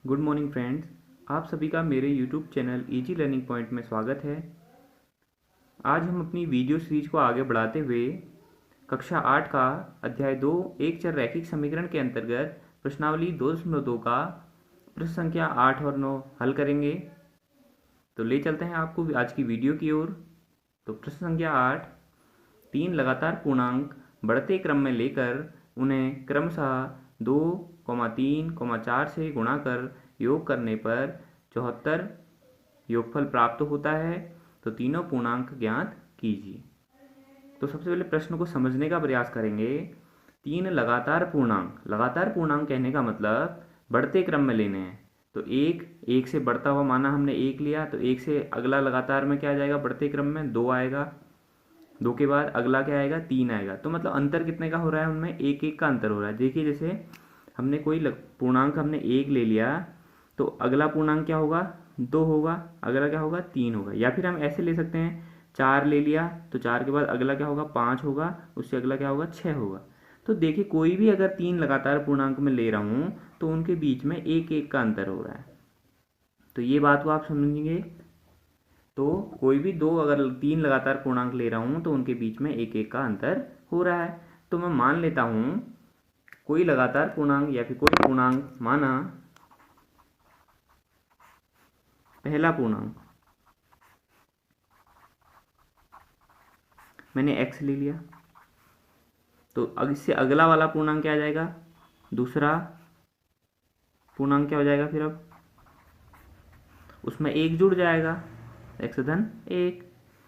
Good morning friends. आप सभी का मेरे YouTube channel easy learning point में स्वागत है। आज हम अपनी वीडियो सीरीज को आगे बढ़ाते हुए कक्षा 8 का अध्याय 2 एक चर रैखिक समीकरण के अंतर्गत प्रश्नावली 2.2 का प्रश्न संख्या 8 और 9 हल करेंगे। तो ले चलते हैं आपको आज की वीडियो की ओर। तो प्रश्न संख्या 8, 3 लगातार पूर्णांक बढ़ते क्रम में लेकर उन्हें क्रमशः 2, 3, 4 से गुणा कर योग करने पर 74 योगफल प्राप्त होता है। तो तीनों पूर्णांक ज्ञात कीजिए। तो सबसे पहले प्रश्न को समझने का प्रयास करेंगे। 3 लगातार पूर्णांक कहने का मतलब बढ़ते क्रम में लेने हैं। तो एक से बढ़ता हुआ माना हमने 1 लिया, तो 1 से अगला लगातार में क्या आ जाएगा, बढ़ते क्रम में 2 आएगा। 2 के बाद अगला क्या आएगा, 3 आएगा। तो मतलब अंतर कितने का हो रहा है, उनमें 1 का अंतर हो रहा है। देखिए जैसे हमने कोई पूर्णांक हमने 1 ले लिया, तो अगला पूर्णांक क्या होगा, 2 होगा, अगला क्या होगा, 3 होगा। या फिर हम ऐसे ले सकते हैं, 4 ले लिया तो 4 के बाद अगला क्या होगा, 5 होगा, उससे अगला क्या होगा, 6 होगा। तो देखिए कोई भी अगर 3 लगातार पूर्णांक में ले रहा हूँ तो उनके बीच में 1 का अंतर हो रहा है। तो ये बात को आप समझेंगे। तो कोई भी अगर 3 लगातार पूर्णांक ले रहा हूँ तो उनके बीच में 1 का अंतर हो रहा है। तो मैं मान लेता हूँ कोई लगातार पूर्णांक या फिर कोई पूर्णांक, माना पहला पूर्णांक मैंने x ले लिया, तो अब इससे अगला वाला पूर्णांक क्या आ जाएगा, दूसरा पूर्णांक क्या हो जाएगा, फिर अब उसमें 1 जुड़ जाएगा, x धन 1।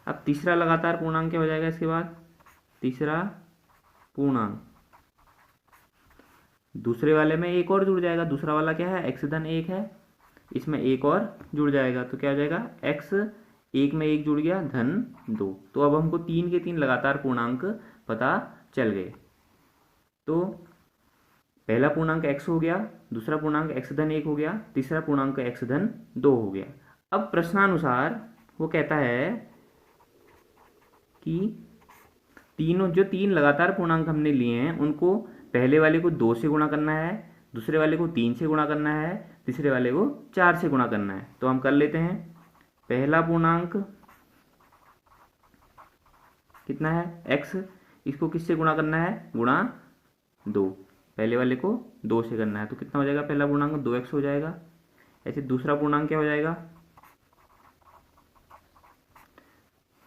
अब तीसरा लगातार पूर्णांक क्या हो जाएगा, इसके बाद तीसरा पूर्णांक दूसरे वाले में 1 और जुड़ जाएगा। दूसरा वाला क्या है, x धन 1 है, इसमें 1 और जुड़ जाएगा। तो क्या हो जाएगा, x 1 में 1 जुड़ गया, धन 2। तो अब हमको 3 के 3 लगातार पूर्णांक पता चल गए। तो पहला पूर्णांक x हो गया, दूसरा पूर्णांक x धन 1 हो गया, तीसरा पूर्णांक x धन 2 हो गया। अब प्रश्नानुसार वो कहता है कि जो 3 लगातार पूर्णांक हमने लिए हैं उनको पहले वाले को 2 से गुणा करना है, दूसरे वाले को 3 से गुणा करना है, तीसरे वाले को 4 से गुणा करना है। तो हम कर लेते हैं। पहला पूर्णांक कितना है, x, इसको किससे गुणा करना है, गुणा 2। पहले वाले को 2 से करना है, तो कितना हो जाएगा, पहला पूर्णांक 2x हो जाएगा। ऐसे दूसरा पूर्णांक क्या हो जाएगा,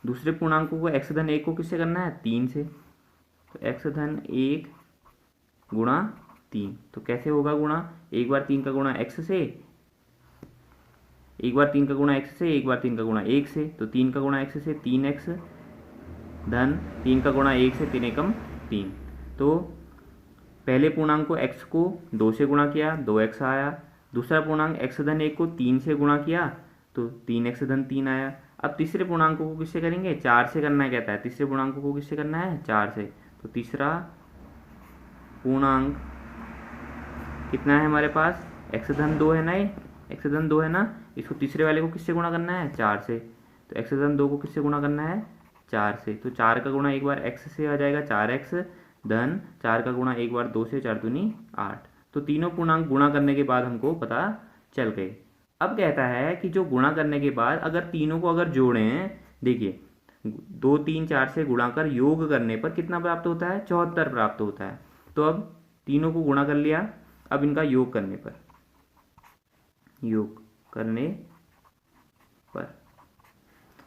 दूसरे पूर्णांक को x धन 1 को किससे करना है, 3 से। तो x धन 1 गुणा 3। तो कैसे होगा गुणा, एक बार 3 का गुणा x से, एक बार 3 का गुणा x से, एक बार 3 का गुणा 1 से। तो 3 का गुणा x से 3x, धन 3 का गुणा 1 से 3 एकम 3। तो पहले पूर्णांक को x को 2 से गुणा किया, 2x आया। दूसरा पूर्णांक x धन 1 को 3 से गुणा किया, तो 3x धन 3 आया। अब तीसरे पूर्णांक को किससे करेंगे, 4 से करना है, कहता है तीसरे पूर्णांक को किससे करना है, 4 से। तो तीसरा पूर्णांक कितना है हमारे पास, x धन 2 है ना, ये x धन 2 है ना, इसको तीसरे वाले को किससे गुणा करना है, 4 से। तो x धन 2 को किससे गुणा करना है, 4 से। तो 4 का गुणा एक बार x से आ जाएगा, 4x, धन 4 का गुणा एक बार 2 से, 4 दूनी 8। तो तीनों पूर्णांक गुणा करने के बाद हमको पता चल गए। अब कहता है कि जो गुणा करने के बाद अगर तीनों को अगर जोड़ें, देखिए 2, 3, 4 से गुणा कर योग करने पर कितना प्राप्त होता है, 74 प्राप्त होता है। तो अब तीनों को गुणा कर लिया, अब इनका योग करने पर,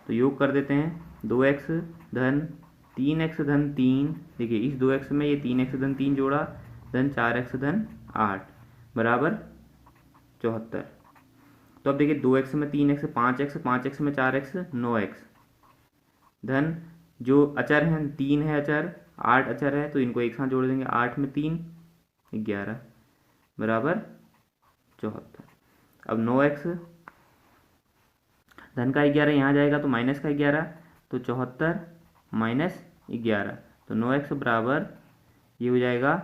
तो योग कर देते हैं। 2x धन 3x धन 3, देखिए इस 2x में ये 3x धन 3 जोड़ा, धन 4x धन 8 बराबर 74। तो अब देखिए 2x में 3x, 5x, 5x में 4x, 9x, धन जो अचर हैं 3 है अचर, 8 अचर है, तो इनको एक साथ जोड़ देंगे। 8 में 3, 11 बराबर 74। अब 9x धन का 11 यहाँ जाएगा तो माइनस का 11, तो 74 माइनस 11, तो 9x बराबर ये हो जाएगा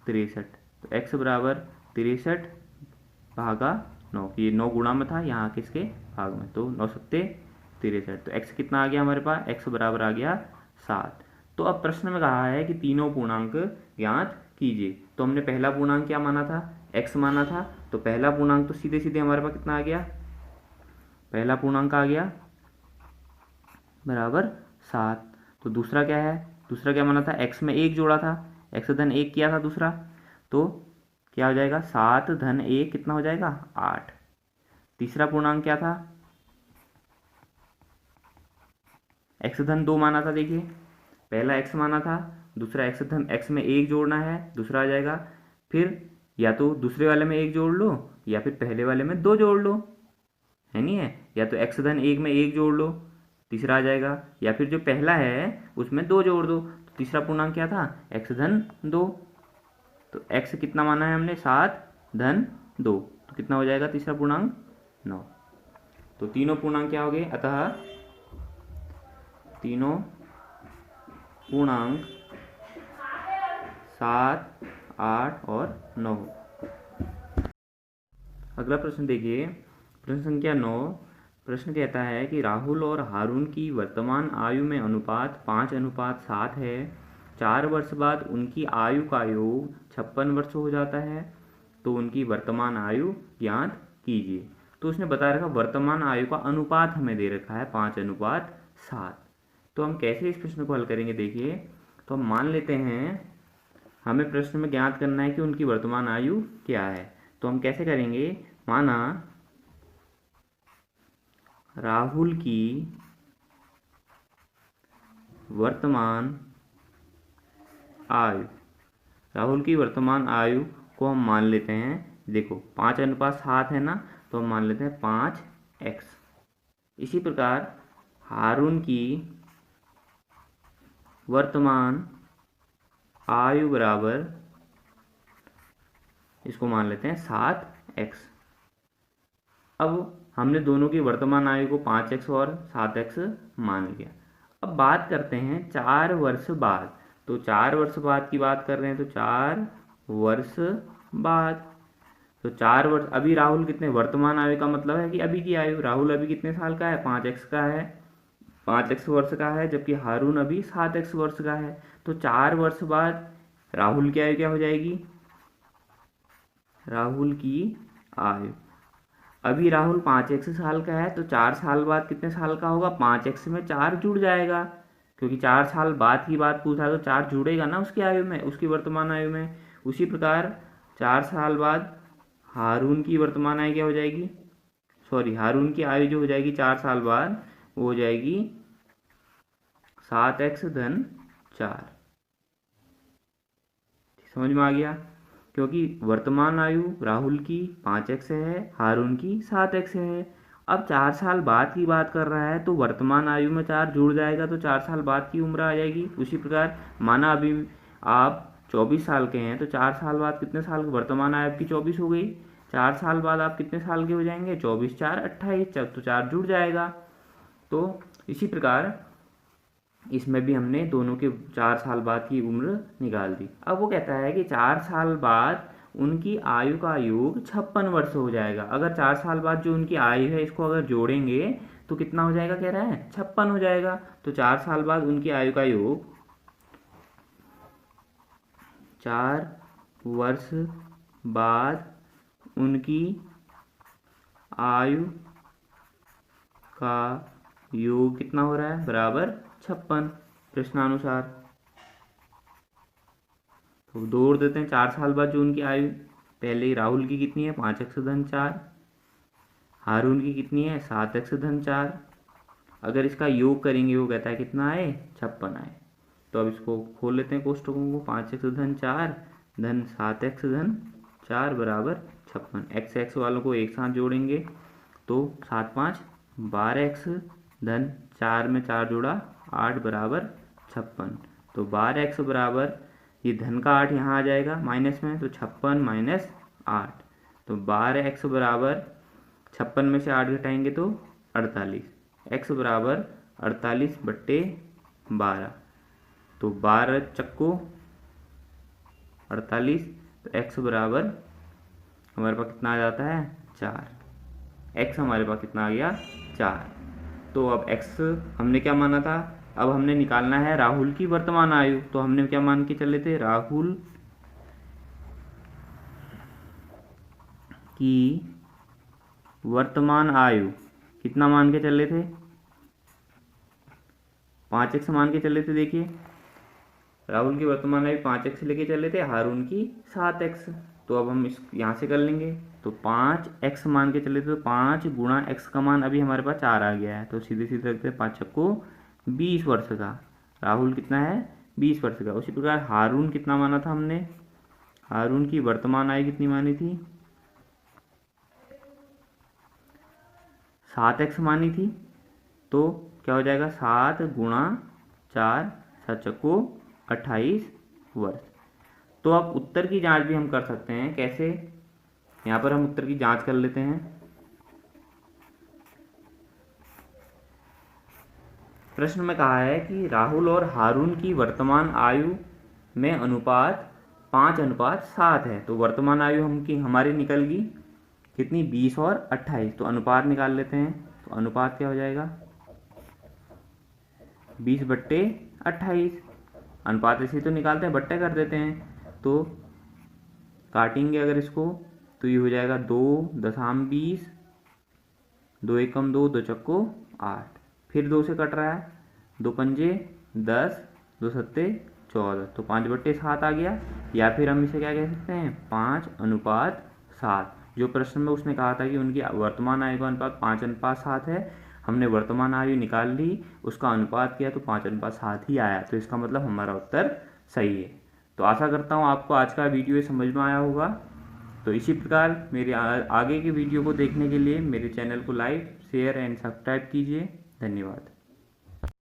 63। तो x बराबर 63 भागा 9, ये 9 गुणा में था, यहाँ किसके भाग में, तो 9 सत्ते 63। तो x कितना आ गया हमारे पास, x बराबर आ गया 7। तो अब प्रश्न में कहा है कि तीनों पूर्णांक ज्ञात कीजिए। तो हमने पहला पूर्णांक क्या माना था, x माना था, तो पहला पूर्णांक तो सीधे सीधे हमारे पास कितना आ गया, पहला पूर्णांक आ गया बराबर 7। तो दूसरा क्या है, दूसरा क्या माना था, x में 1 जोड़ा था, x धन 1 किया था दूसरा, तो क्या हो जाएगा 7 धन 1 कितना हो जाएगा 8। तीसरा पूर्णांक क्या था, x धन 2 माना था, देखिए पहला x माना था, दूसरा x धन x में 1 जोड़ना है, दूसरा आ जाएगा, फिर या तो दूसरे वाले में 1 जोड़ लो या फिर पहले वाले में 2 जोड़ लो, है नहीं है, या तो x धन 1 में 1 जोड़ लो तीसरा आ जाएगा, या फिर जो पहला है उसमें 2 जोड़ दो। तो तीसरा पूर्णांक क्या था, x धन 2, तो x कितना माना है हमने 7 धन 2, तो कितना हो जाएगा तीसरा पूर्णांक 9। तो तीनों पूर्णांक क्या हो गए, अतः तीनों पूर्णांक 7, 8 और 9। अगला प्रश्न देखिए, प्रश्न संख्या 9। प्रश्न कहता है कि राहुल और हारून की वर्तमान आयु में अनुपात 5:7 है। 4 वर्ष बाद उनकी आयु का योग 56 वर्ष हो जाता है, तो उनकी वर्तमान आयु ज्ञात कीजिए। तो उसने बता रखा वर्तमान आयु का अनुपात हमें दे रखा है 5:7। तो हम कैसे इस प्रश्न को हल करेंगे, देखिए तो हम मान लेते हैं हमें प्रश्न में ज्ञात करना है कि उनकी वर्तमान आयु क्या है। तो हम कैसे करेंगे, माना राहुल की वर्तमान आयु, राहुल की वर्तमान आयु को हम मान लेते हैं, देखो 5:7 है ना, तो हम मान लेते हैं 5x। इसी प्रकार हारून की वर्तमान आयु बराबर, इसको मान लेते हैं 7x। अब हमने दोनों की वर्तमान आयु को 5x और 7x मान लिया। अब बात करते हैं 4 वर्ष बाद, तो 4 वर्ष बाद की बात कर रहे हैं, तो 4 वर्ष बाद, तो 4 वर्ष, अभी राहुल कितने, वर्तमान आयु का मतलब है कि अभी की आयु, राहुल अभी कितने साल का है, 5x का है, 5x वर्ष का है, जबकि हारून अभी 7x वर्ष का है। तो 4 वर्ष बाद राहुल की आयु क्या हो जाएगी, राहुल की आयु, अभी राहुल 5x साल का है, तो 4 साल बाद कितने साल का होगा, 5x में 4 जुड़ जाएगा, क्योंकि 4 साल बाद की बात पूछा है तो 4 जुड़ेगा ना उसकी आयु में, उसकी वर्तमान आयु में। उसी प्रकार 4 साल बाद हारून की वर्तमान आयु क्या हो जाएगी, सॉरी हारून की आयु जो हो जाएगी 4 साल बाद, वो हो जाएगी 7x धन 4। समझ में आ गया, क्योंकि वर्तमान आयु राहुल की 5x है, हारून की 7x है। अब 4 साल बाद की बात कर रहा है, तो वर्तमान आयु में 4 जुड़ जाएगा, तो 4 साल बाद की उम्र आ जाएगी। उसी प्रकार माना अभी आप 24 साल के हैं, तो 4 साल बाद कितने साल, वर्तमान आयु आपकी 24 हो गई, 4 साल बाद आप कितने साल के हो जाएंगे, 24 4 28, तो 4 जुड़ जाएगा। तो इसी प्रकार इसमें भी हमने दोनों के 4 साल बाद की उम्र निकाल दी। अब वो कहता है कि 4 साल बाद उनकी आयु का योग 56 वर्ष हो जाएगा। अगर 4 साल बाद जो उनकी आयु है इसको अगर जोड़ेंगे तो कितना हो जाएगा, कह रहा है 56 हो जाएगा। तो 4 साल बाद उनकी आयु का योग, 4 वर्ष बाद उनकी आयु का योग कितना हो रहा है, बराबर 56 प्रश्नानुसार। तो जोड़ देते हैं 4 साल बाद जो उनकी आयु, पहले राहुल की कितनी है 5x धन 4, हारून की कितनी है 7x धन 4। अगर इसका योग करेंगे वो कहता है कितना आए, 56 आए। तो अब इसको खोल लेते हैं कोष्टकों को, 5x धन 4 धन 7x धन 4 बराबर 56। x x वालों को एक साथ जोड़ेंगे तो 7 5 12x धन 4 में 4 जोड़ा 8 बराबर 56। तो 12x बराबर, ये धन का 8 यहाँ आ जाएगा माइनस में, तो 56 माइनस 8, तो 12x बराबर 56 में से 8 घटाएंगे तो 48, x बराबर 48/12, तो 12 चक्को 48, तो x बराबर हमारे पास कितना आ जाता है 4, x हमारे पास कितना आ गया 4। तो अब x हमने क्या माना था, अब हमने निकालना है राहुल की वर्तमान आयु। तो हमने क्या मान के चले थे, राहुल की वर्तमान आयु कितना मान के चल रहे थे, 5x मान के चल रहे थे। देखिए राहुल की वर्तमान आयु 5x लेके चल रहे थे, हारून की 7x। तो अब हम इस यहाँ से कर लेंगे। तो 5x मान के चले थे, तो 5 गुणा x का मान अभी हमारे पास 4 आ गया है। तो सीधे सीधे रखते हैं 5 को 20 वर्ष का। राहुल कितना है, 20 वर्ष का। उसी प्रकार हारून कितना माना था हमने, हारून की वर्तमान आयु कितनी मानी थी, 7x मानी थी। तो क्या हो जाएगा, 7 गुणा 4 7 को 28 वर्ष। तो अब उत्तर की जांच भी हम कर सकते हैं। कैसे, यहाँ पर हम उत्तर की जांच कर लेते हैं। प्रश्न में कहा है कि राहुल और हारून की वर्तमान आयु में अनुपात 5:7 है। तो वर्तमान आयु हमारी निकल गई कितनी, 20 और 28। तो अनुपात निकाल लेते हैं। तो अनुपात क्या हो जाएगा, 20/28। अनुपात ऐसे तो निकालते हैं, बट्टे कर देते हैं। तो काटेंगे अगर इसको तो ये हो जाएगा 2.20, 2 एकम 2, 2 चक्को 8। फिर 2 से कट रहा है, 2 पंजे 10, 2 सत्ते 14। तो 5/7 आ गया। या फिर हम इसे क्या कह सकते हैं, 5:7। जो प्रश्न में उसने कहा था कि उनकी वर्तमान आयु का अनुपात 5:7 है, हमने वर्तमान आयु निकाल ली, उसका अनुपात किया तो 5:7 ही आया। तो इसका मतलब हमारा उत्तर सही है। तो आशा करता हूँ आपको आज का वीडियो समझ में आया होगा। तो इसी प्रकार मेरे आगे के वीडियो को देखने के लिए मेरे चैनल को लाइक, शेयर एंड सब्सक्राइब कीजिए। धन्यवाद।